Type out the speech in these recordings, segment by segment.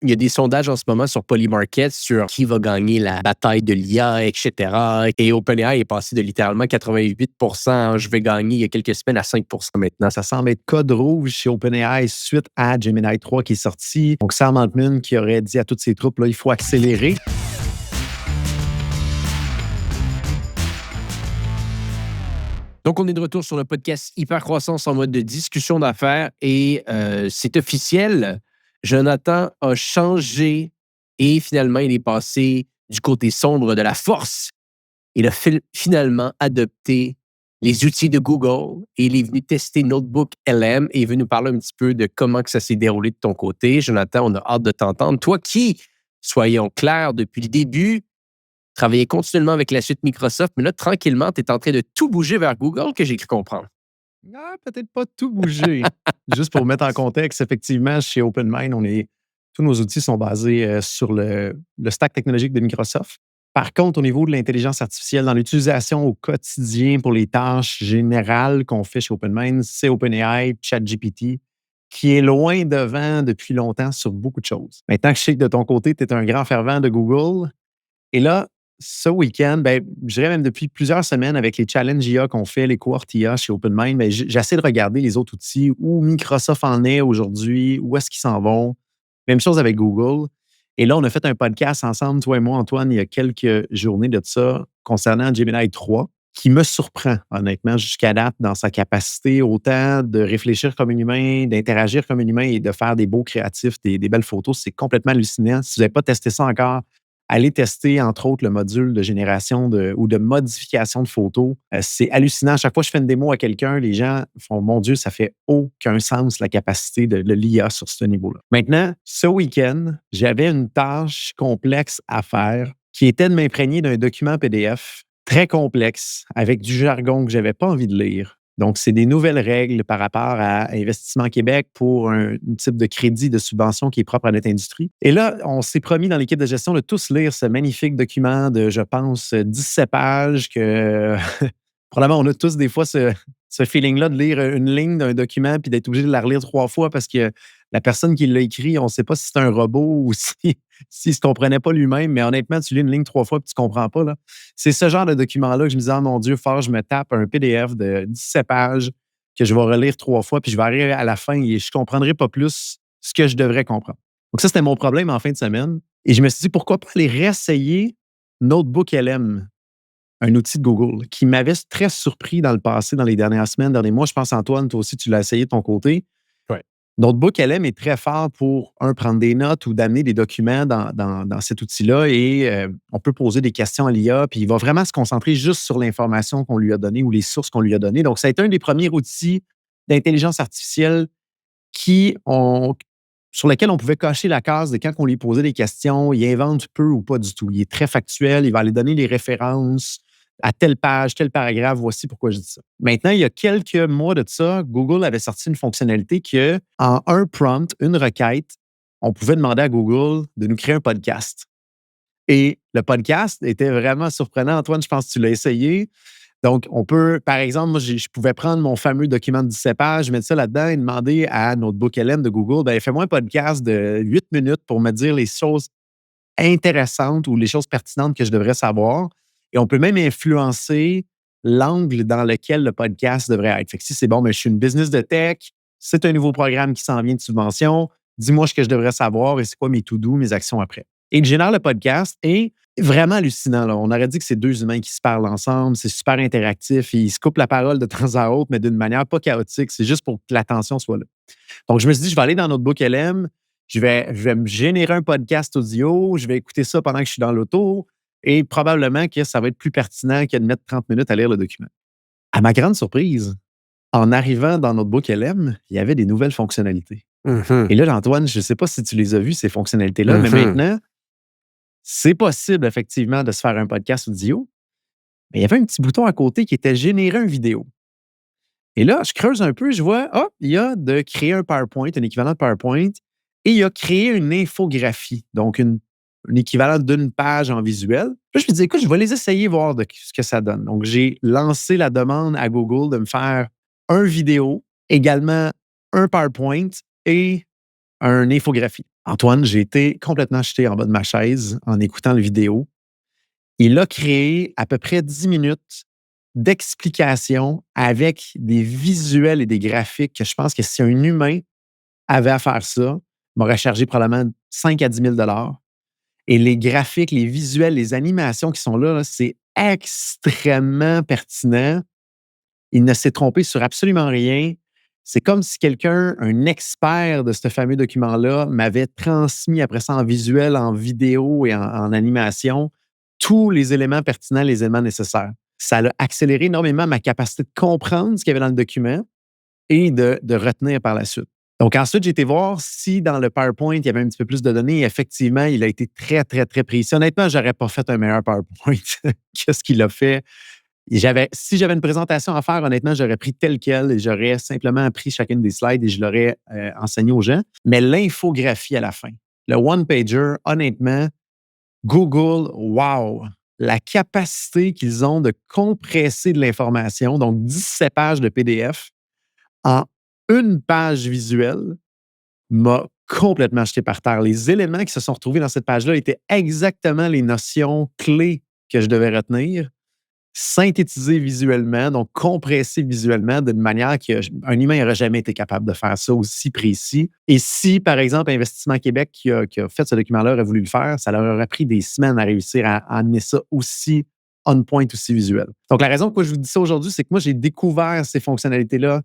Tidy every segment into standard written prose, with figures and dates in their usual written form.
Il y a des sondages en ce moment sur Polymarket sur qui va gagner la bataille de l'IA, etc. Et OpenAI est passé de littéralement 88 je vais gagner il y a quelques semaines à 5 maintenant. Ça semble être code rouge chez OpenAI suite à Gemini 3 qui est sorti. Donc, Sam Altman qui aurait dit à toutes ses troupes, là, il faut accélérer. Donc, on est de retour sur le podcast Hypercroissance en mode de discussion d'affaires et c'est officiel. Jonathan a changé et finalement, il est passé du côté sombre de la force. Il a finalement adopté les outils de Google et il est venu tester Notebook LM et il veut nous parler un petit peu de comment que ça s'est déroulé de ton côté. Jonathan, on a hâte de t'entendre. Toi qui, soyons clairs, depuis le début, travaillais continuellement avec la suite Microsoft, mais là, tranquillement, tu es en train de tout bouger vers Google, que j'ai cru comprendre. Ah, peut-être pas tout bouger. Juste pour mettre en contexte, effectivement, chez OpenMind, tous nos outils sont basés sur le stack technologique de Microsoft. Par contre, au niveau de l'intelligence artificielle, dans l'utilisation au quotidien pour les tâches générales qu'on fait chez OpenMind, c'est OpenAI, ChatGPT, qui est loin devant depuis longtemps sur beaucoup de choses. Maintenant que je sais que de ton côté, tu es un grand fervent de Google, et là, ce week-end, je dirais même depuis plusieurs semaines avec les challenges IA qu'on fait, les cohortes IA chez OpenMind, j'essaie de regarder les autres outils, où Microsoft en est aujourd'hui, où est-ce qu'ils s'en vont. Même chose avec Google. Et là, on a fait un podcast ensemble, toi et moi, Antoine, il y a quelques journées de ça, concernant Gemini 3, qui me surprend, honnêtement, jusqu'à date, dans sa capacité autant de réfléchir comme un humain, d'interagir comme un humain et de faire des beaux créatifs, des belles photos. C'est complètement hallucinant. Si vous n'avez pas testé ça encore, allez tester, entre autres, le module de génération ou de modification de photos. C'est hallucinant. À chaque fois que je fais une démo à quelqu'un, les gens font « Mon Dieu, ça fait aucun sens, la capacité de l'IA sur ce niveau-là ». Maintenant, ce week-end, j'avais une tâche complexe à faire qui était de m'imprégner d'un document PDF très complexe avec du jargon que je n'avais pas envie de lire. Donc, c'est des nouvelles règles par rapport à Investissement Québec pour un type de crédit de subvention qui est propre à notre industrie. Et là, on s'est promis dans l'équipe de gestion de tous lire ce magnifique document de, je pense, 17 pages que probablement on a tous des fois ce feeling-là de lire une ligne d'un document puis d'être obligé de la relire 3 fois parce que la personne qui l'a écrit, on ne sait pas si c'est un robot ou s'il ne se comprenait pas lui-même, mais honnêtement, tu lis une ligne 3 fois et tu ne comprends pas. Là. C'est ce genre de document-là que je me disais, oh mon Dieu, fort, je me tape un PDF de 17 pages que je vais relire 3 fois, puis je vais arriver à la fin et je ne comprendrai pas plus ce que je devrais comprendre. Donc, ça, c'était mon problème en fin de semaine. Et je me suis dit, pourquoi pas aller réessayer Notebook LM, un outil de Google, qui m'avait très surpris dans le passé, dans les dernières semaines, derniers mois. Je pense, Antoine, toi aussi, tu l'as essayé de ton côté. Ouais. Notebook LM est très fort pour, prendre des notes ou d'amener des documents dans cet outil-là et on peut poser des questions à l'IA, puis il va vraiment se concentrer juste sur l'information qu'on lui a donnée ou les sources qu'on lui a données. Donc, ça a été un des premiers outils d'intelligence artificielle sur lesquels on pouvait cocher la case de quand on lui posait des questions, il invente peu ou pas du tout. Il est très factuel, il va aller donner les références à telle page, tel paragraphe, voici pourquoi je dis ça. Maintenant, il y a quelques mois de ça, Google avait sorti une fonctionnalité que, en un prompt, une requête, on pouvait demander à Google de nous créer un podcast. Et le podcast était vraiment surprenant. Antoine, je pense que tu l'as essayé. Donc, on peut, par exemple, moi, je pouvais prendre mon fameux document de 17 pages, mettre ça là-dedans et demander à Notebook LM de Google, fais-moi un podcast de 8 minutes pour me dire les choses intéressantes ou les choses pertinentes que je devrais savoir. Et on peut même influencer l'angle dans lequel le podcast devrait être. Fait que si c'est bon, je suis une business de tech, c'est un nouveau programme qui s'en vient de subvention, dis-moi ce que je devrais savoir et c'est quoi mes to-do, mes actions après. Et il génère le podcast et vraiment hallucinant. Là. On aurait dit que c'est 2 humains qui se parlent ensemble. C'est super interactif. Ils se coupent la parole de temps à autre, mais d'une manière pas chaotique. C'est juste pour que l'attention soit là. Donc, je me suis dit, je vais aller dans Notebook LM. Je vais me générer un podcast audio. Je vais écouter ça pendant que je suis dans l'auto. Et probablement que ça va être plus pertinent que de mettre 30 minutes à lire le document. À ma grande surprise, en arrivant dans Notebook LM, il y avait des nouvelles fonctionnalités. Et là, Antoine, je ne sais pas si tu les as vues, ces fonctionnalités-là, mais maintenant, c'est possible, effectivement, de se faire un podcast audio, mais il y avait un petit bouton à côté qui était générer une vidéo. Et là, je creuse un peu, je vois, il y a de créer un PowerPoint, un équivalent de PowerPoint, et il y a créé une infographie, donc un équivalent d'une page en visuel. Puis je me dis, écoute, je vais les essayer, voir ce que ça donne. Donc, j'ai lancé la demande à Google de me faire un vidéo, également un PowerPoint et une infographie. Antoine, j'ai été complètement jeté en bas de ma chaise en écoutant la vidéo. Il a créé à peu près 10 minutes d'explications avec des visuels et des graphiques que je pense que si un humain avait à faire ça, il m'aurait chargé probablement 5 à 10 000. Et les graphiques, les visuels, les animations qui sont là, c'est extrêmement pertinent. Il ne s'est trompé sur absolument rien. C'est comme si quelqu'un, un expert de ce fameux document-là, m'avait transmis après ça en visuel, en vidéo et en animation tous les éléments pertinents, les éléments nécessaires. Ça a accéléré énormément ma capacité de comprendre ce qu'il y avait dans le document et de retenir par la suite. Donc ensuite, j'ai été voir si dans le PowerPoint, il y avait un petit peu plus de données. Effectivement, il a été très, très, très précis. Honnêtement, je n'aurais pas fait un meilleur PowerPoint que ce qu'il a fait. Si j'avais une présentation à faire, honnêtement, j'aurais pris tel quel et j'aurais simplement pris chacune des slides et je l'aurais enseigné aux gens. Mais l'infographie à la fin, le one-pager, honnêtement, Google, wow! La capacité qu'ils ont de compresser de l'information, donc 17 pages de PDF, en une page visuelle, m'a complètement jeté par terre. Les éléments qui se sont retrouvés dans cette page-là étaient exactement les notions clés que je devais retenir, synthétisées visuellement, donc compressées visuellement d'une manière qu'un humain n'aurait jamais été capable de faire ça aussi précis. Et si, par exemple, Investissement Québec qui a fait ce document-là aurait voulu le faire, ça leur aurait pris des semaines à réussir à amener ça aussi on point, aussi visuel. Donc, la raison pourquoi je vous dis ça aujourd'hui, c'est que moi, j'ai découvert ces fonctionnalités-là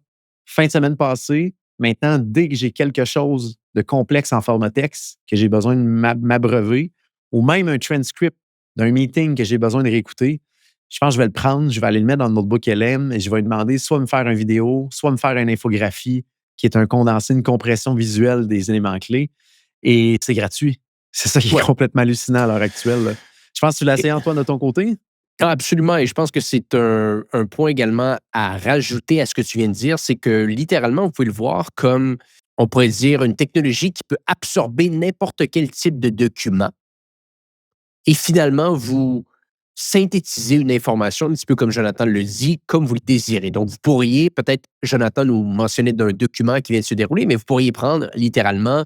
fin de semaine passée. Maintenant, dès que j'ai quelque chose de complexe en format texte, que j'ai besoin de m'abreuver, ou même un transcript d'un meeting que j'ai besoin de réécouter, je pense que je vais le prendre, je vais aller le mettre dans le notebook LM et je vais lui demander soit me faire une vidéo, soit me faire une infographie qui est un condensé, une compression visuelle des éléments clés. Et c'est gratuit. C'est ça qui est Ouais. complètement hallucinant à l'heure actuelle, là. Je pense que tu l'as essayé, Antoine, de ton côté? Ah, absolument. Et je pense que c'est un point également à rajouter à ce que tu viens de dire, c'est que littéralement, vous pouvez le voir comme, on pourrait dire, une technologie qui peut absorber n'importe quel type de document et finalement vous synthétiser une information, un petit peu comme Jonathan le dit, comme vous le désirez. Donc, vous pourriez peut-être, Jonathan nous mentionner d'un document qui vient de se dérouler, mais vous pourriez prendre littéralement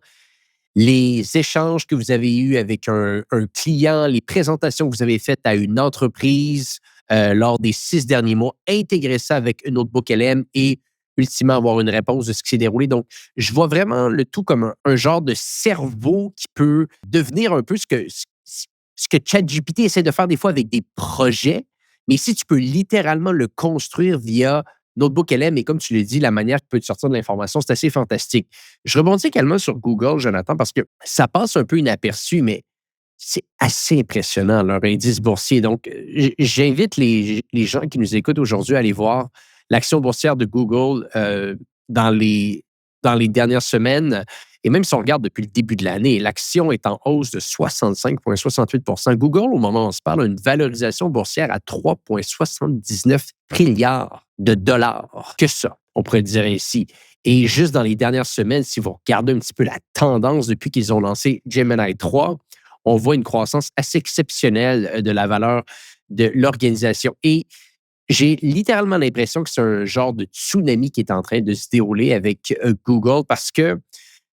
les échanges que vous avez eus avec un client, les présentations que vous avez faites à une entreprise lors des 6 derniers mois, intégrer ça avec une notebook LM et ultimement avoir une réponse de ce qui s'est déroulé. Donc, je vois vraiment le tout comme un genre de cerveau qui peut devenir un peu ce que ChatGPT essaie de faire des fois avec des projets, mais si tu peux littéralement le construire via Notebook LM, et comme tu l'as dit, la manière qu'il peut te sortir de l'information, c'est assez fantastique. Je rebondis également sur Google, Jonathan, parce que ça passe un peu inaperçu, mais c'est assez impressionnant, leur indice boursier. Donc, j'invite les gens qui nous écoutent aujourd'hui à aller voir l'action boursière de Google dans les, dans les dernières semaines. Et même si on regarde depuis le début de l'année, l'action est en hausse de 65,68 Google, au moment où on se parle, a une valorisation boursière à 3,79 trilliards de dollars. Que ça, on pourrait dire ainsi. Et juste dans les dernières semaines, si vous regardez un petit peu la tendance depuis qu'ils ont lancé Gemini 3, on voit une croissance assez exceptionnelle de la valeur de l'organisation. Et j'ai littéralement l'impression que c'est un genre de tsunami qui est en train de se dérouler avec Google parce que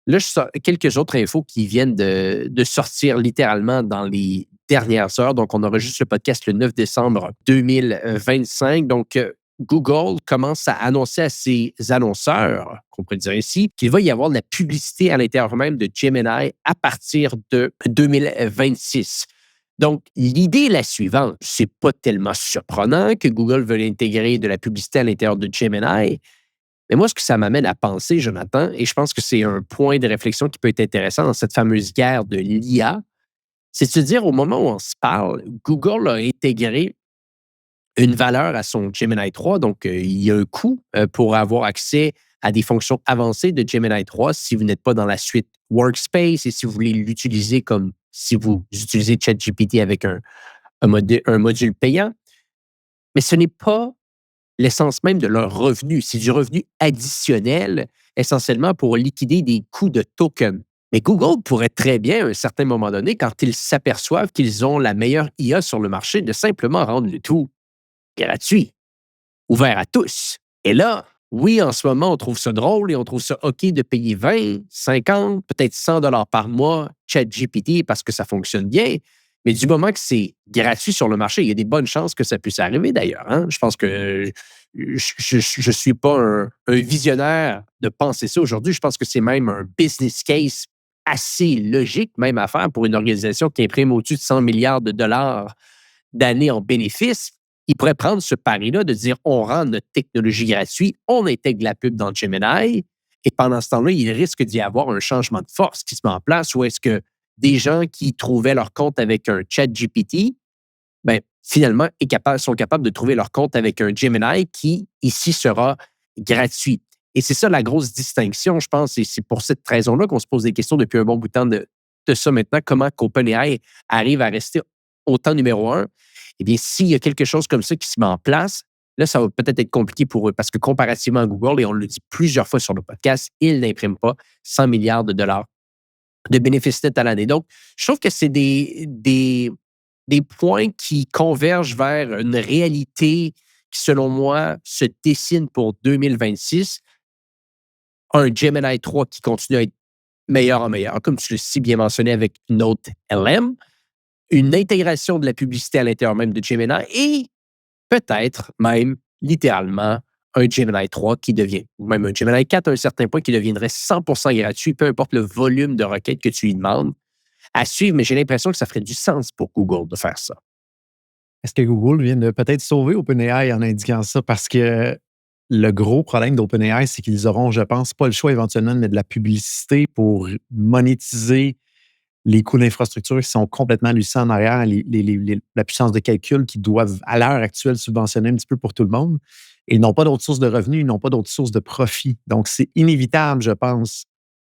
là, quelques autres infos qui viennent de sortir littéralement dans les dernières heures. Donc, on enregistre le podcast le 9 décembre 2025. Donc, Google commence à annoncer à ses annonceurs, qu'on pourrait dire ici, qu'il va y avoir de la publicité à l'intérieur même de Gemini à partir de 2026. Donc, l'idée est la suivante. C'est pas tellement surprenant que Google veuille intégrer de la publicité à l'intérieur de Gemini, mais moi, ce que ça m'amène à penser, Jonathan, et je pense que c'est un point de réflexion qui peut être intéressant dans cette fameuse guerre de l'IA, c'est de se dire, au moment où on se parle, Google a intégré une valeur à son Gemini 3. Donc, il y a un coût pour avoir accès à des fonctions avancées de Gemini 3 si vous n'êtes pas dans la suite Workspace et si vous voulez l'utiliser comme si vous utilisez ChatGPT avec un module payant. Mais ce n'est pas l'essence même de leur revenu. C'est du revenu additionnel, essentiellement pour liquider des coûts de token. Mais Google pourrait très bien, à un certain moment donné, quand ils s'aperçoivent qu'ils ont la meilleure IA sur le marché, de simplement rendre le tout gratuit, ouvert à tous. Et là, Oui, en ce moment, on trouve ça drôle et on trouve ça OK de payer 20, 50, peut-être 100 $ par mois ChatGPT parce que ça fonctionne bien. Mais du moment que c'est gratuit sur le marché, il y a des bonnes chances que ça puisse arriver d'ailleurs, hein. Je pense que je suis pas un visionnaire de penser ça aujourd'hui. Je pense que c'est même un business case assez logique même à faire pour une organisation qui imprime au-dessus de 100 milliards de dollars d'années en bénéfices. Ils pourraient prendre ce pari-là de dire on rend notre technologie gratuite, on intègre la pub dans Gemini, et pendant ce temps-là, il risque d'y avoir un changement de force qui se met en place, où est-ce que des gens qui trouvaient leur compte avec un chat GPT, ben, finalement, sont capables de trouver leur compte avec un Gemini qui, ici, sera gratuit. Et c'est ça la grosse distinction, je pense, et c'est pour cette raison-là qu'on se pose des questions depuis un bon bout de temps de ça maintenant, comment qu'OpenAI arrive à rester autant numéro un. Eh bien, s'il y a quelque chose comme ça qui se met en place, là, ça va peut-être être compliqué pour eux parce que comparativement à Google, et on le dit plusieurs fois sur le podcast, ils n'impriment pas 100 milliards de dollars de bénéfices nets à l'année. Donc, je trouve que c'est des points qui convergent vers une réalité qui, selon moi, se dessine pour 2026. Un Gemini 3 qui continue à être meilleur en meilleur, comme tu l'as si bien mentionné avec Note LM, une intégration de la publicité à l'intérieur même de Gemini et peut-être même, littéralement, un Gemini 3 qui devient, ou même un Gemini 4 à un certain point qui deviendrait 100% gratuit, peu importe le volume de requêtes que tu lui demandes à suivre, mais j'ai l'impression que ça ferait du sens pour Google de faire ça. Est-ce que Google vient de peut-être sauver OpenAI en indiquant ça? Parce que le gros problème d'OpenAI, c'est qu'ils auront, je pense, pas le choix éventuellement de mettre de la publicité pour monétiser les coûts d'infrastructure qui sont complètement hallucinants en arrière, la puissance de calcul qu'ils doivent, à l'heure actuelle, subventionner un petit peu pour tout le monde. Et ils n'ont pas d'autres sources de revenus, ils n'ont pas d'autres sources de profit. Donc, c'est inévitable, je pense,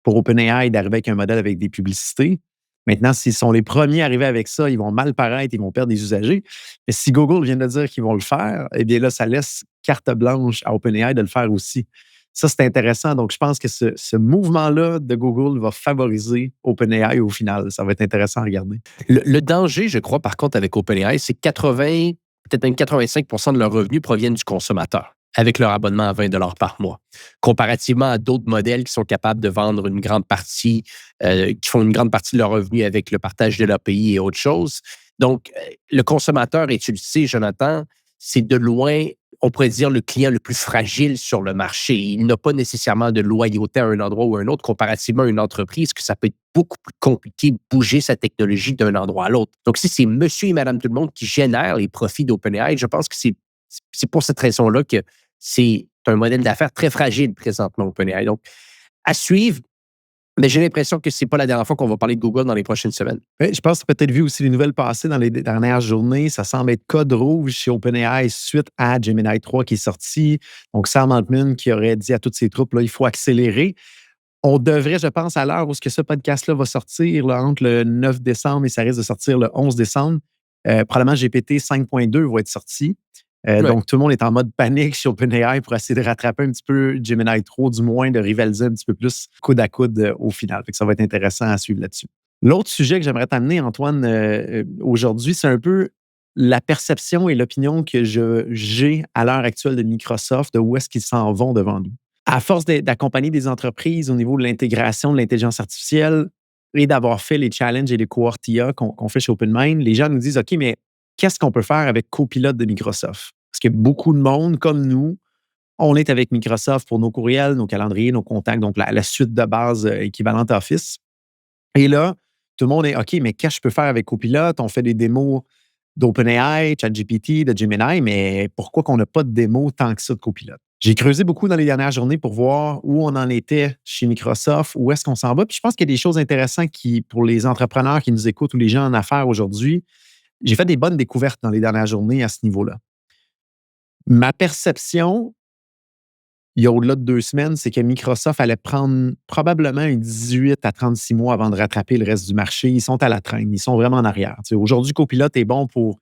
pour OpenAI d'arriver avec un modèle avec des publicités. Maintenant, s'ils sont les premiers à arriver avec ça, ils vont mal paraître, ils vont perdre des usagers. Mais si Google vient de dire qu'ils vont le faire, eh bien là, ça laisse carte blanche à OpenAI de le faire aussi. Ça, c'est intéressant. Donc, je pense que ce mouvement-là de Google va favoriser OpenAI au final. Ça va être intéressant à regarder. Le danger, je crois, par contre, avec OpenAI, c'est que 80, peut-être même 85% de leurs revenus proviennent du consommateur avec leur abonnement à 20 $ par mois, comparativement à d'autres modèles qui sont capables de vendre une grande partie, qui font une grande partie de leurs revenus avec le partage de l'API et autre chose. Donc, le consommateur, et tu le sais, Jonathan, c'est de loin, on pourrait dire, le client le plus fragile sur le marché. Il n'a pas nécessairement de loyauté à un endroit ou à un autre, comparativement à une entreprise, que ça peut être beaucoup plus compliqué de bouger sa technologie d'un endroit à l'autre. Donc, si c'est monsieur et madame tout le monde qui génèrent les profits d'OpenAI, je pense que c'est pour cette raison-là que c'est un modèle d'affaires très fragile présentement, OpenAI. Donc, à suivre, mais j'ai l'impression que c'est pas la dernière fois qu'on va parler de Google dans les prochaines semaines. Oui, je pense que tu as peut-être vu aussi les nouvelles passer dans les dernières journées. Ça semble être code rouge chez OpenAI suite à Gemini 3 qui est sorti. Donc, Sam Altman qui aurait dit à toutes ses troupes, là, il faut accélérer. On devrait, je pense, à l'heure où ce podcast-là va sortir, là, entre le 9 décembre et ça risque de sortir le 11 décembre, probablement GPT 5.2 va être sorti. Ouais. Donc, tout le monde est en mode panique chez OpenAI pour essayer de rattraper un petit peu Gemini 3, du moins de rivaliser un petit peu plus coude à coude au final. Fait que ça va être intéressant à suivre là-dessus. L'autre sujet que j'aimerais t'amener, Antoine, aujourd'hui, c'est un peu la perception et l'opinion que j'ai à l'heure actuelle de Microsoft, de où est-ce qu'ils s'en vont devant nous. À force d'accompagner des entreprises au niveau de l'intégration de l'intelligence artificielle et d'avoir fait les challenges et les cohortes IA qu'on fait chez OpenMind, les gens nous disent OK, mais qu'est-ce qu'on peut faire avec Copilot de Microsoft? Parce que beaucoup de monde, comme nous, on est avec Microsoft pour nos courriels, nos calendriers, nos contacts, donc la suite de base équivalente Office. Et là, tout le monde est OK, mais qu'est-ce que je peux faire avec Copilot? On fait des démos d'OpenAI, ChatGPT, de Gemini, mais pourquoi qu'on n'a pas de démo tant que ça de Copilot? J'ai creusé beaucoup dans les dernières journées pour voir où on en était chez Microsoft, où est-ce qu'on s'en va. Puis je pense qu'il y a des choses intéressantes qui, pour les entrepreneurs qui nous écoutent ou les gens en affaires aujourd'hui, j'ai fait des bonnes découvertes dans les dernières journées à ce niveau-là. Ma perception, il y a au-delà de 2 semaines, c'est que Microsoft allait prendre probablement un 18 à 36 mois avant de rattraper le reste du marché. Ils sont à la traîne, ils sont vraiment en arrière. Tu sais, aujourd'hui, Copilot est bon pour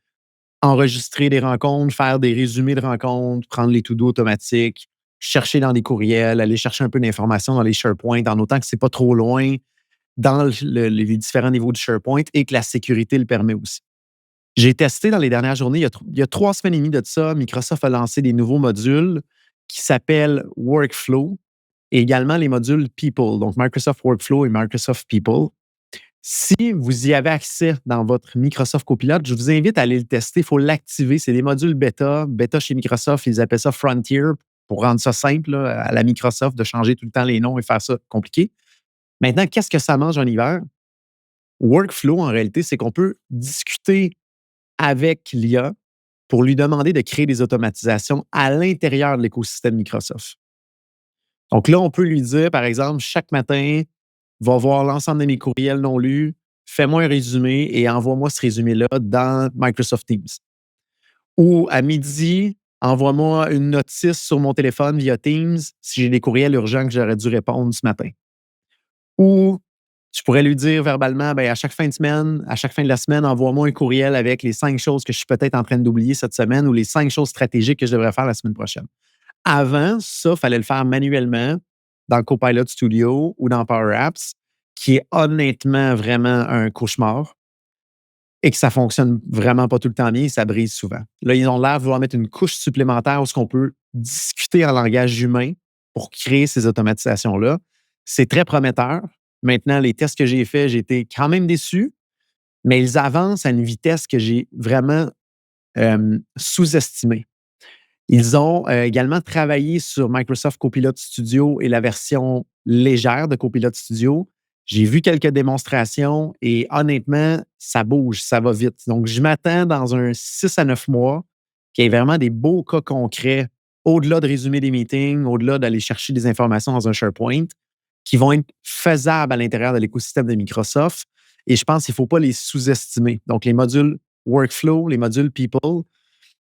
enregistrer des rencontres, faire des résumés de rencontres, prendre les to-do automatiques, chercher dans les courriels, aller chercher un peu d'informations dans les SharePoint, en autant que c'est pas trop loin dans les différents niveaux de SharePoint et que la sécurité le permet aussi. J'ai testé dans les dernières journées, il y a 3 semaines et demie de ça, Microsoft a lancé des nouveaux modules qui s'appelle Workflow et également les modules People, donc Microsoft Workflow et Microsoft People. Si vous y avez accès dans votre Microsoft Copilot, je vous invite à aller le tester. Il faut l'activer. C'est des modules bêta. Bêta chez Microsoft, ils appellent ça Frontier pour rendre ça simple là, à la Microsoft de changer tout le temps les noms et faire ça compliqué. Maintenant, qu'est-ce que ça mange en hiver? Workflow, en réalité, c'est qu'on peut discuter avec l'IA pour lui demander de créer des automatisations à l'intérieur de l'écosystème Microsoft. Donc là, on peut lui dire, par exemple, chaque matin, va voir l'ensemble de mes courriels non lus, fais-moi un résumé et envoie-moi ce résumé-là dans Microsoft Teams. Ou à midi, envoie-moi une notice sur mon téléphone via Teams si j'ai des courriels urgents que j'aurais dû répondre ce matin. Ou je pourrais lui dire verbalement, à chaque fin de semaine, à chaque fin de la semaine, envoie-moi un courriel avec les 5 choses que je suis peut-être en train d'oublier cette semaine ou les 5 choses stratégiques que je devrais faire la semaine prochaine. Avant, ça, il fallait le faire manuellement dans Copilot Studio ou dans Power Apps, qui est honnêtement vraiment un cauchemar et que ça fonctionne vraiment pas tout le temps bien et ça brise souvent. Là, ils ont l'air de vouloir mettre une couche supplémentaire où on peut discuter en langage humain pour créer ces automatisations-là. C'est très prometteur. Maintenant, les tests que j'ai faits, j'ai été quand même déçu, mais ils avancent à une vitesse que j'ai vraiment sous-estimée. Ils ont également travaillé sur Microsoft Copilot Studio et la version légère de Copilot Studio. J'ai vu quelques démonstrations et honnêtement, ça bouge, ça va vite. Donc, je m'attends dans un 6 à 9 mois qu'il y ait vraiment des beaux cas concrets au-delà de résumer des meetings, au-delà d'aller chercher des informations dans un SharePoint, qui vont être faisables à l'intérieur de l'écosystème de Microsoft. Et je pense qu'il ne faut pas les sous-estimer. Donc, les modules Workflow, les modules People,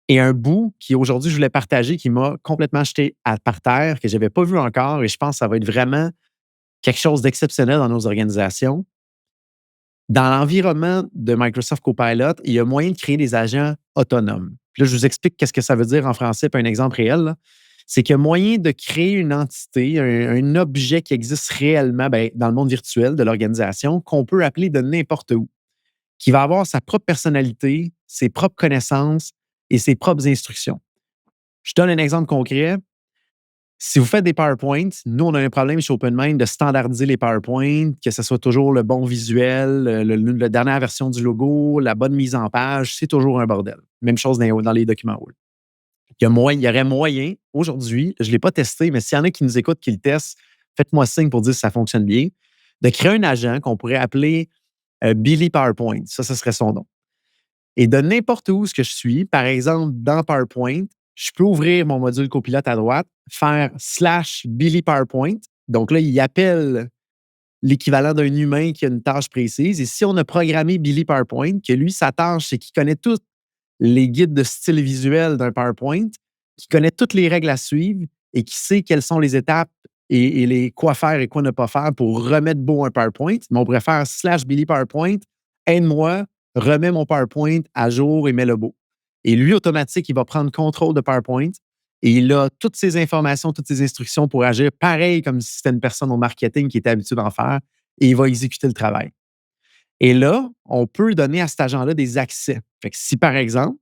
et un bout qui, aujourd'hui, je voulais partager, qui m'a complètement jeté par terre, que je n'avais pas vu encore, et je pense que ça va être vraiment quelque chose d'exceptionnel dans nos organisations. Dans l'environnement de Microsoft Copilot, il y a moyen de créer des agents autonomes. Puis là, je vous explique qu'est-ce que ça veut dire en français, puis un exemple réel. Là. C'est qu'il y a moyen de créer une entité, un objet qui existe réellement dans le monde virtuel de l'organisation, qu'on peut appeler de n'importe où, qui va avoir sa propre personnalité, ses propres connaissances et ses propres instructions. Je donne un exemple concret. Si vous faites des PowerPoints, nous, on a un problème chez OpenMind de standardiser les PowerPoints, que ce soit toujours le bon visuel, la dernière version du logo, la bonne mise en page, c'est toujours un bordel. Même chose dans les documents Word. Il y aurait moyen, aujourd'hui, je ne l'ai pas testé, mais s'il y en a qui nous écoutent, qui le testent, faites-moi signe pour dire si ça fonctionne bien, de créer un agent qu'on pourrait appeler Billy PowerPoint. Ça serait son nom. Et de n'importe où ce que je suis, par exemple, dans PowerPoint, je peux ouvrir mon module copilote à droite, faire /Billy PowerPoint. Donc là, il appelle l'équivalent d'un humain qui a une tâche précise. Et si on a programmé Billy PowerPoint, que lui, sa tâche, c'est qu'il connaît tous les guides de style visuel d'un PowerPoint, qui connaît toutes les règles à suivre et qui sait quelles sont les étapes et les quoi faire et quoi ne pas faire pour remettre beau un PowerPoint. Mais on pourrait faire /Billy PowerPoint, aide-moi, remets mon PowerPoint à jour et mets-le beau. Et lui, automatique, il va prendre contrôle de PowerPoint et il a toutes ces informations, toutes ces instructions pour agir pareil comme si c'était une personne au marketing qui était habituée d'en faire et il va exécuter le travail. Et là, on peut donner à cet agent-là des accès. Fait que si, par exemple,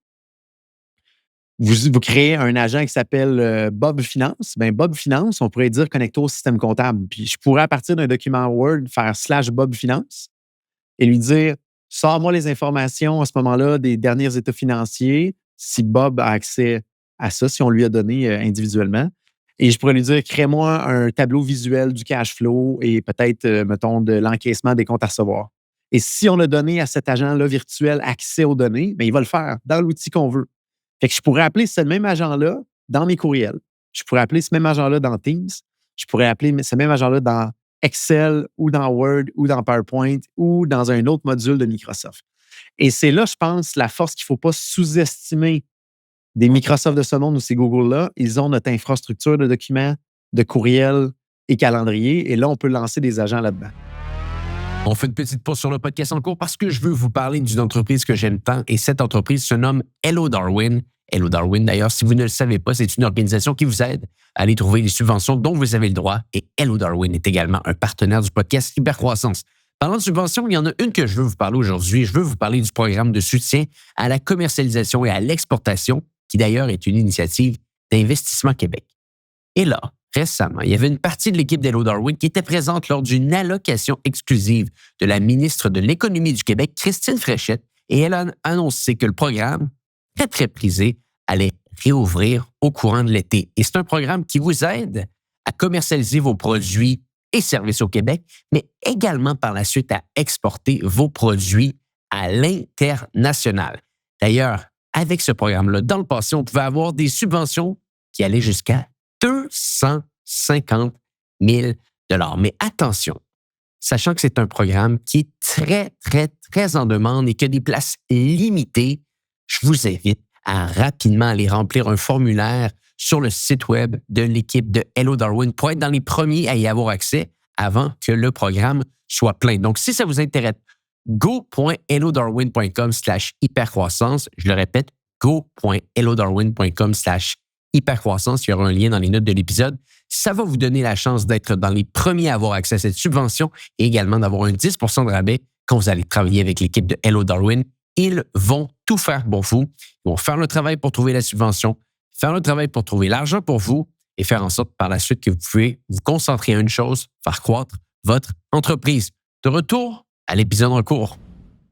vous créez un agent qui s'appelle Bob Finance, Bob Finance, on pourrait dire connecté au système comptable. Puis je pourrais, à partir d'un document Word, faire /Bob Finance et lui dire sors-moi les informations à ce moment-là des derniers états financiers, si Bob a accès à ça, si on lui a donné individuellement. Et je pourrais lui dire crée-moi un tableau visuel du cash flow et peut-être, mettons, de l'encaissement des comptes à recevoir. Et si on a donné à cet agent-là virtuel accès aux données, il va le faire dans l'outil qu'on veut. Fait que je pourrais appeler ce même agent-là dans mes courriels. Je pourrais appeler ce même agent-là dans Teams. Je pourrais appeler ce même agent-là dans Excel ou dans Word ou dans PowerPoint ou dans un autre module de Microsoft. Et c'est là, je pense, la force qu'il ne faut pas sous-estimer des Microsoft de ce monde ou ces Google-là. Ils ont notre infrastructure de documents, de courriels et calendrier. Et là, on peut lancer des agents là-dedans. On fait une petite pause sur le podcast en cours parce que je veux vous parler d'une entreprise que j'aime tant et cette entreprise se nomme Hello Darwin. Hello Darwin, d'ailleurs, si vous ne le savez pas, c'est une organisation qui vous aide à aller trouver les subventions dont vous avez le droit. Et Hello Darwin est également un partenaire du podcast Hypercroissance. Parlant de subventions, il y en a une que je veux vous parler aujourd'hui. Je veux vous parler du programme de soutien à la commercialisation et à l'exportation, qui d'ailleurs est une initiative d'Investissement Québec. Et là, récemment, il y avait une partie de l'équipe d'Hello Darwin qui était présente lors d'une allocation exclusive de la ministre de l'Économie du Québec, Christine Fréchette, et elle a annoncé que le programme, très, très prisé, allait réouvrir au courant de l'été. Et c'est un programme qui vous aide à commercialiser vos produits et services au Québec, mais également par la suite à exporter vos produits à l'international. D'ailleurs, avec ce programme-là, dans le passé, on pouvait avoir des subventions qui allaient jusqu'à 250 000 $. Mais attention, sachant que c'est un programme qui est très, très, très en demande et qui a des places limitées, je vous invite à rapidement aller remplir un formulaire sur le site web de l'équipe de Hello Darwin pour être dans les premiers à y avoir accès avant que le programme soit plein. Donc, si ça vous intéresse, go.hellodarwin.com/hypercroissance. Je le répète, go.hellodarwin.com/hypercroissance. Il y aura un lien dans les notes de l'épisode. Ça va vous donner la chance d'être dans les premiers à avoir accès à cette subvention et également d'avoir un 10 % de rabais quand vous allez travailler avec l'équipe de Hello Darwin. Ils vont tout faire pour vous. Ils vont faire le travail pour trouver la subvention, faire le travail pour trouver l'argent pour vous et faire en sorte par la suite que vous pouvez vous concentrer à une chose, faire croître votre entreprise. De retour à l'épisode en cours.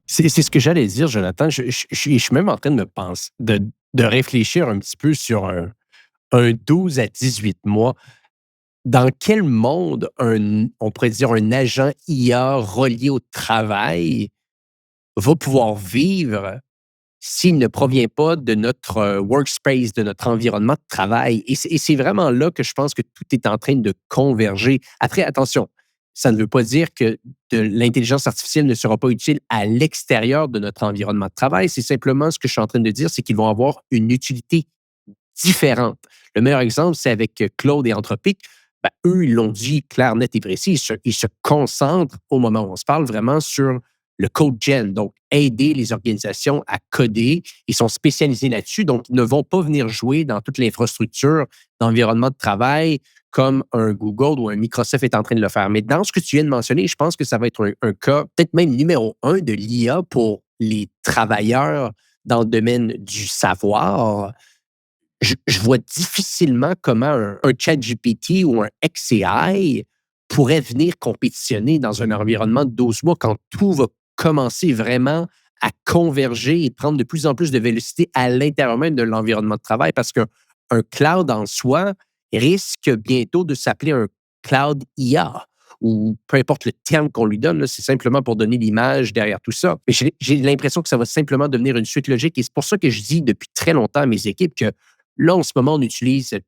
C'est ce que j'allais dire, Jonathan. Je suis même en train de me penser, de réfléchir un petit peu sur un 12 à 18 mois. Dans quel monde on pourrait dire un agent IA relié au travail va pouvoir vivre s'il ne provient pas de notre workspace, de notre environnement de travail? Et c'est vraiment là que je pense que tout est en train de converger. Après, attention, ça ne veut pas dire que l'intelligence artificielle ne sera pas utile à l'extérieur de notre environnement de travail. C'est simplement ce que je suis en train de dire, c'est qu'ils vont avoir une utilité différente. Le meilleur exemple, c'est avec Claude et Anthropic. Ben, eux, ils l'ont dit clair, net et précis. Ils se concentrent, au moment où on se parle, vraiment sur le code gen, donc aider les organisations à coder. Ils sont spécialisés là-dessus, donc ils ne vont pas venir jouer dans toute l'infrastructure d'environnement de travail comme un Google ou un Microsoft est en train de le faire. Mais dans ce que tu viens de mentionner, je pense que ça va être un cas, peut-être même numéro 1 de l'IA pour les travailleurs dans le domaine du savoir. Je vois difficilement comment un ChatGPT ou un XAI pourrait venir compétitionner dans un environnement de 12 mois quand tout va commencer vraiment à converger et prendre de plus en plus de vélocité à l'intérieur même de l'environnement de travail parce qu'un cloud en soi risque bientôt de s'appeler un cloud IA ou peu importe le terme qu'on lui donne, là, c'est simplement pour donner l'image derrière tout ça. Mais j'ai l'impression que ça va simplement devenir une suite logique et c'est pour ça que je dis depuis très longtemps à mes équipes que là, en ce moment, on utilise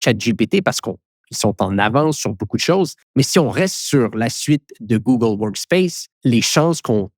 ChatGPT parce qu'ils sont en avance sur beaucoup de choses. Mais si on reste sur la suite de Google Workspace, les chances qu'on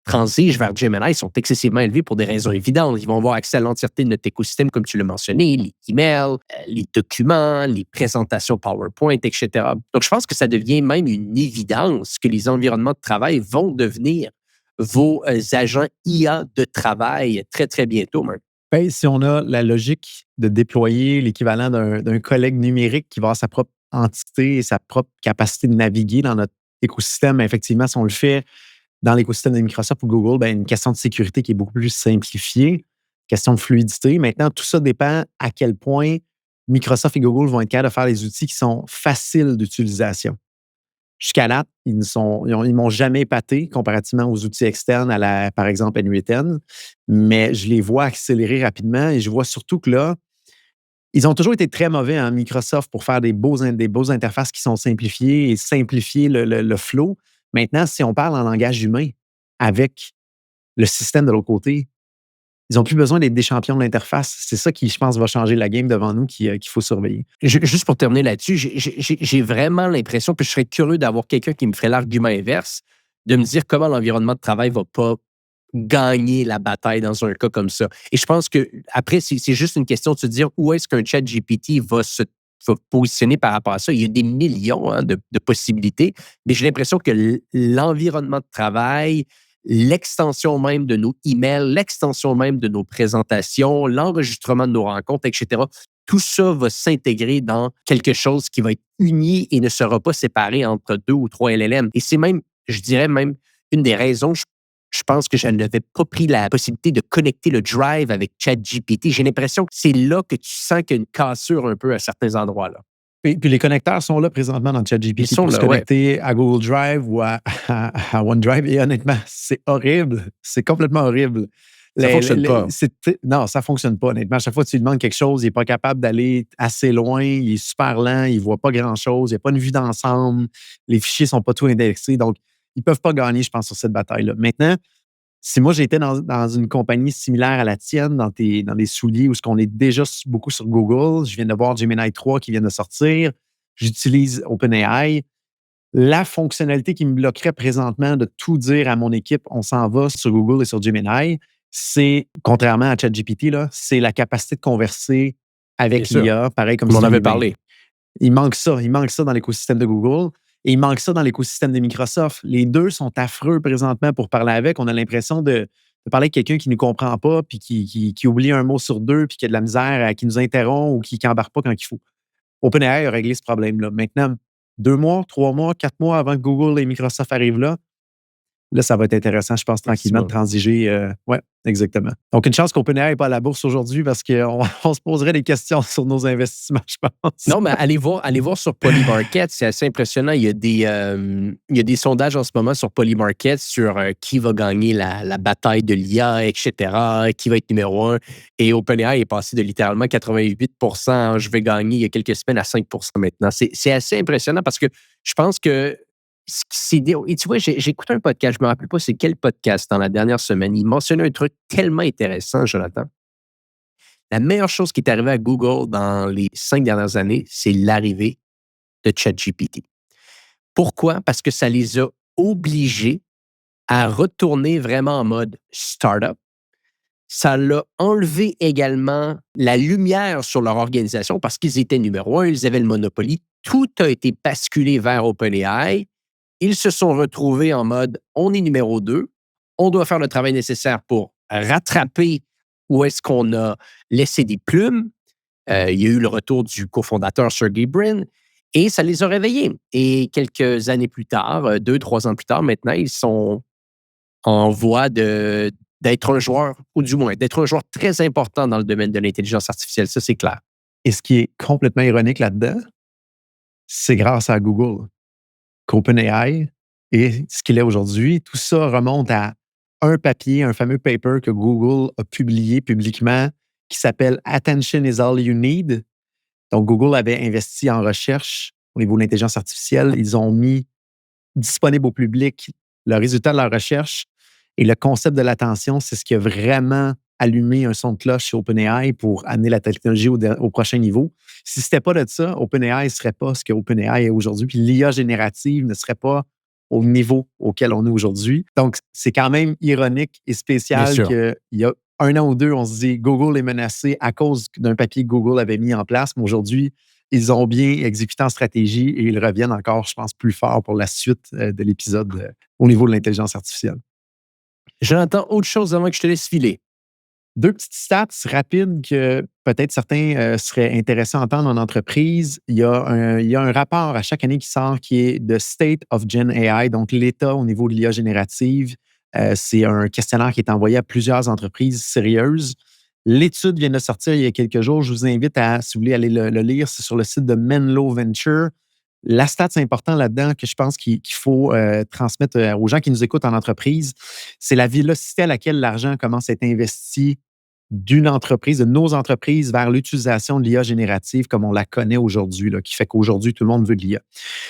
transige vers Gemini sont excessivement élevées pour des raisons évidentes. Ils vont avoir accès à l'entièreté de notre écosystème, comme tu l'as mentionné, les emails, les documents, les présentations PowerPoint, etc. Donc, je pense que ça devient même une évidence que les environnements de travail vont devenir vos agents IA de travail très, très bientôt, Marc. Ben, si on a la logique de déployer l'équivalent d'un collègue numérique qui va avoir sa propre entité et sa propre capacité de naviguer dans notre écosystème, effectivement, si on le fait dans l'écosystème de Microsoft ou Google, ben, une question de sécurité qui est beaucoup plus simplifiée, question de fluidité. Maintenant, tout ça dépend à quel point Microsoft et Google vont être capables de faire des outils qui sont faciles d'utilisation. Jusqu'à là, ils m'ont jamais épaté comparativement aux outils externes par exemple, N8N, mais je les vois accélérer rapidement et je vois surtout que là, ils ont toujours été très mauvais, hein, Microsoft, pour faire des beaux interfaces qui sont simplifiées et simplifier le flow. Maintenant, si on parle en langage humain avec le système de l'autre côté, ils n'ont plus besoin d'être des champions de l'interface. C'est ça qui, je pense, va changer la game devant nous qu'il faut surveiller. Juste pour terminer là-dessus, j'ai vraiment l'impression, puis je serais curieux d'avoir quelqu'un qui me ferait l'argument inverse, de me dire comment l'environnement de travail ne va pas gagner la bataille dans un cas comme ça. Et je pense que après, c'est juste une question de se dire où est-ce qu'un chat GPT va positionner par rapport à ça. Il y a des millions de possibilités, mais j'ai l'impression que l'environnement de travail, l'extension même de nos emails, l'extension même de nos présentations, l'enregistrement de nos rencontres, etc., tout ça va s'intégrer dans quelque chose qui va être uni et ne sera pas séparé entre 2 ou 3 LLM. Et c'est même, je dirais même, une des raisons, je pense que je n'avais pas pris la possibilité de connecter le Drive avec ChatGPT. J'ai l'impression que c'est là que tu sens qu'il y a une cassure un peu à certains endroits-là. Puis les connecteurs sont là présentement dans Ils ChatGPT sont pour se là, ouais. connecter à Google Drive ou à OneDrive. Et honnêtement, c'est horrible. C'est complètement horrible. Ça fonctionne pas. Non, ça ne fonctionne pas, honnêtement. À chaque fois que tu lui demandes quelque chose, il n'est pas capable d'aller assez loin. Il est super lent. Il ne voit pas grand-chose. Il n'y a pas une vue d'ensemble. Les fichiers ne sont pas tout indexés. Donc, ils ne peuvent pas gagner, je pense, sur cette bataille-là. Maintenant, si moi, j'étais dans une compagnie similaire à la tienne, dans des souliers où on est déjà beaucoup sur Google, je viens de voir Gemini 3 qui vient de sortir, j'utilise OpenAI. La fonctionnalité qui me bloquerait présentement de tout dire à mon équipe, on s'en va sur Google et sur Gemini, c'est, contrairement à ChatGPT, là, c'est la capacité de converser Bien avec sûr. l'IA, pareil comme On si en c'était un avait humain. parlé. Il manque ça dans l'écosystème de Google et il manque ça dans l'écosystème de Microsoft. Les deux sont affreux présentement pour parler avec. On a l'impression de parler avec quelqu'un qui ne nous comprend pas, puis qui oublie un mot sur deux, puis qui a de la misère, qui nous interrompt ou qui n'embarque pas quand il faut. OpenAI a réglé ce problème-là. Maintenant, 2 mois, 3 mois, 4 mois avant que Google et Microsoft arrivent là, ça va être intéressant, je pense, tranquillement de transiger. Oui, exactement. Donc, une chance qu'OpenAI n'est pas à la bourse aujourd'hui parce qu'on on se poserait des questions sur nos investissements, je pense. Non, mais allez voir sur Polymarket, c'est assez impressionnant. Il y a des sondages en ce moment sur Polymarket sur qui va gagner la bataille de l'IA, etc., qui va être numéro un. Et OpenAI est passé de littéralement 88 je vais gagner il y a quelques semaines à 5 maintenant. C'est assez impressionnant parce que je pense que et tu vois, j'ai écouté un podcast, je ne me rappelle pas c'est quel podcast dans la dernière semaine. Il mentionnait un truc tellement intéressant, Jonathan. La meilleure chose qui est arrivée à Google dans les 5 dernières années, c'est l'arrivée de ChatGPT. Pourquoi? Parce que ça les a obligés à retourner vraiment en mode startup. Ça l'a enlevé également la lumière sur leur organisation parce qu'ils étaient numéro un, ils avaient le monopole. Tout a été basculé vers OpenAI. Ils se sont retrouvés en mode on est numéro 2, on doit faire le travail nécessaire pour rattraper où est-ce qu'on a laissé des plumes. Il y a eu le retour du cofondateur Sergey Brin et ça les a réveillés. Et quelques années plus tard, 2, 3 ans plus tard maintenant, ils sont en voie d'être un joueur, ou du moins d'être un joueur très important dans le domaine de l'intelligence artificielle. Ça, c'est clair. Et ce qui est complètement ironique là-dedans, c'est grâce à Google qu'OpenAI est ce qu'il est aujourd'hui. Tout ça remonte à un papier, un fameux paper que Google a publié publiquement qui s'appelle Attention is all you need. Donc, Google avait investi en recherche au niveau de l'intelligence artificielle. Ils ont mis disponible au public le résultat de leur recherche et le concept de l'attention, c'est ce qui a vraiment allumé un son de cloche chez OpenAI pour amener la technologie au prochain niveau. Si ce n'était pas de ça, OpenAI ne serait pas ce que OpenAI est aujourd'hui, puis l'IA générative ne serait pas au niveau auquel on est aujourd'hui. Donc, c'est quand même ironique et spécial qu'il y a 1 an ou 2, on se dit Google est menacé à cause d'un papier que Google avait mis en place, mais aujourd'hui, ils ont bien exécuté en stratégie et ils reviennent encore, je pense, plus fort pour la suite de l'épisode au niveau de l'intelligence artificielle. J'entends autre chose avant que je te laisse filer. 2 petites stats rapides que peut-être certains seraient intéressés à entendre en entreprise. Il y a un rapport à chaque année qui sort qui est The State of Gen AI, donc l'état au niveau de l'IA générative. C'est un questionnaire qui est envoyé à plusieurs entreprises sérieuses. L'étude vient de sortir il y a quelques jours. Je vous invite à, si vous voulez aller le lire, c'est sur le site de Menlo Venture. La stat, c'est important là-dedans que je pense qu'il faut transmettre aux gens qui nous écoutent en entreprise. C'est la vélocité à laquelle l'argent commence à être investi d'une entreprise, de nos entreprises, vers l'utilisation de l'IA générative comme on la connaît aujourd'hui, là, qui fait qu'aujourd'hui, tout le monde veut de l'IA.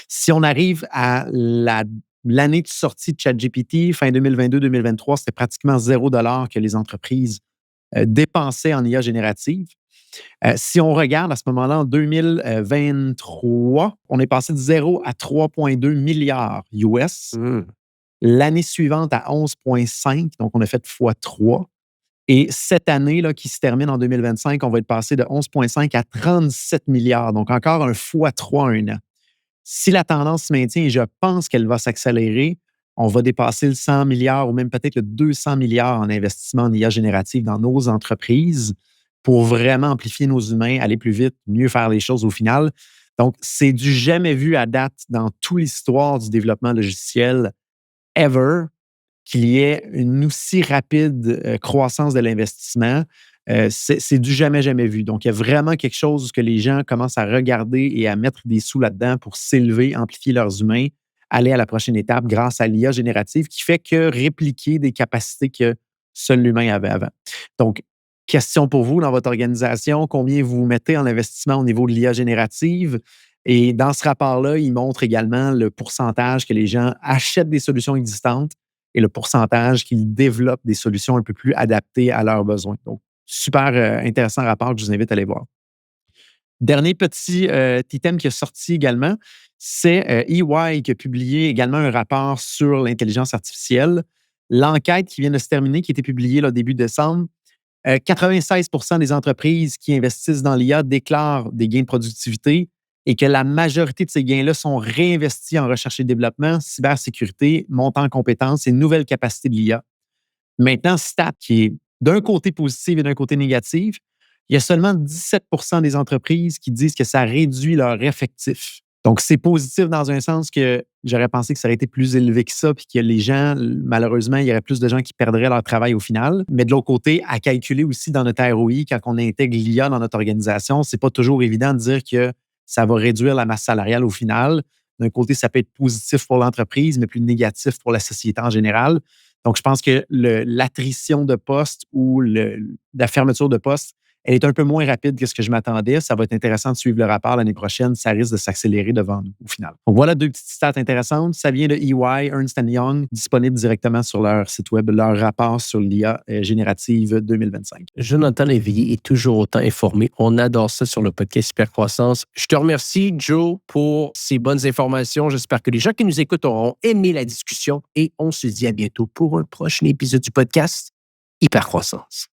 Si on arrive à l'année de sortie de ChatGPT, fin 2022-2023, c'était pratiquement $0 que les entreprises dépensaient en IA générative. Si on regarde à ce moment-là, en 2023, on est passé de 0 à 3,2 milliards US. L'année suivante à 11,5, donc on a fait x3. Et cette année là, qui se termine en 2025, on va être passé de 11,5 à 37 milliards, donc encore un x3 en 1 an. Si la tendance se maintient, et je pense qu'elle va s'accélérer, on va dépasser le 100 milliards ou même peut-être le 200 milliards en investissement en IA générative dans nos entreprises pour vraiment amplifier nos humains, aller plus vite, mieux faire les choses au final. Donc, c'est du jamais vu à date dans toute l'histoire du développement logiciel ever qu'il y ait une aussi rapide croissance de l'investissement. c'est du jamais, jamais vu. Donc, il y a vraiment quelque chose que les gens commencent à regarder et à mettre des sous là-dedans pour s'élever, amplifier leurs humains, aller à la prochaine étape grâce à l'IA générative qui fait que répliquer des capacités que seul l'humain avait avant. Donc, question pour vous dans votre organisation, combien vous mettez en investissement au niveau de l'IA générative? Et dans ce rapport-là, il montre également le pourcentage que les gens achètent des solutions existantes et le pourcentage qu'ils développent des solutions un peu plus adaptées à leurs besoins. Donc, super intéressant rapport que je vous invite à aller voir. Dernier petit item qui est sorti également, c'est EY qui a publié également un rapport sur l'intelligence artificielle. L'enquête qui vient de se terminer, qui a été publiée là, début décembre, 96 des entreprises qui investissent dans l'IA déclarent des gains de productivité et que la majorité de ces gains-là sont réinvestis en recherche et développement, cybersécurité, montant en compétences et nouvelles capacités de l'IA. Maintenant, stat qui est d'un côté positive et d'un côté négative, il y a seulement 17 des entreprises qui disent que ça réduit leur effectif. Donc, c'est positif dans un sens que j'aurais pensé que ça aurait été plus élevé que ça, puis que les gens, malheureusement, il y aurait plus de gens qui perdraient leur travail au final. Mais de l'autre côté, à calculer aussi dans notre ROI, quand on intègre l'IA dans notre organisation, c'est pas toujours évident de dire que ça va réduire la masse salariale au final. D'un côté, ça peut être positif pour l'entreprise, mais plus négatif pour la société en général. Donc, je pense que l'attrition de postes ou la fermeture de postes, elle est un peu moins rapide que ce que je m'attendais. Ça va être intéressant de suivre le rapport l'année prochaine. Ça risque de s'accélérer devant nous au final. Donc, voilà deux petites stats intéressantes. Ça vient de EY, Ernst Young, disponible directement sur leur site web, leur rapport sur l'IA générative 2025. Jonathan Léveillé est toujours autant informé. On adore ça sur le podcast Hypercroissance. Je te remercie, Joe, pour ces bonnes informations. J'espère que les gens qui nous écoutent auront aimé la discussion et on se dit à bientôt pour un prochain épisode du podcast Hypercroissance.